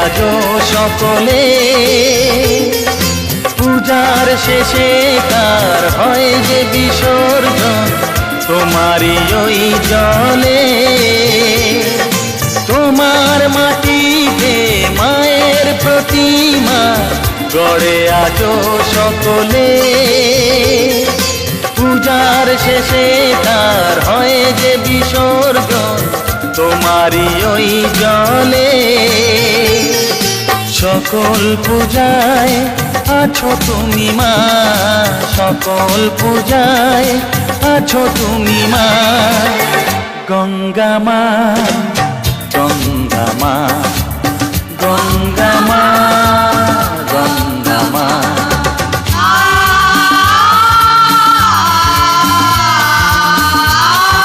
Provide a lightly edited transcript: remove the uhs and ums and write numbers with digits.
আজো সকলে পূজার শেষে কার হয় যে বিসর্জন তোমারই ওই জলে। তোমার মাটিতে মায়ের প্রতিমা গড়ে আজো সকলে পূজার শেষে তার হয় যে বিসর্জন তোমারই ওই জলে। সকল পূজায় আছো তুমি মা, সকল পূজায় আছো তুমি মা, গঙ্গা মা, গঙ্গা মা।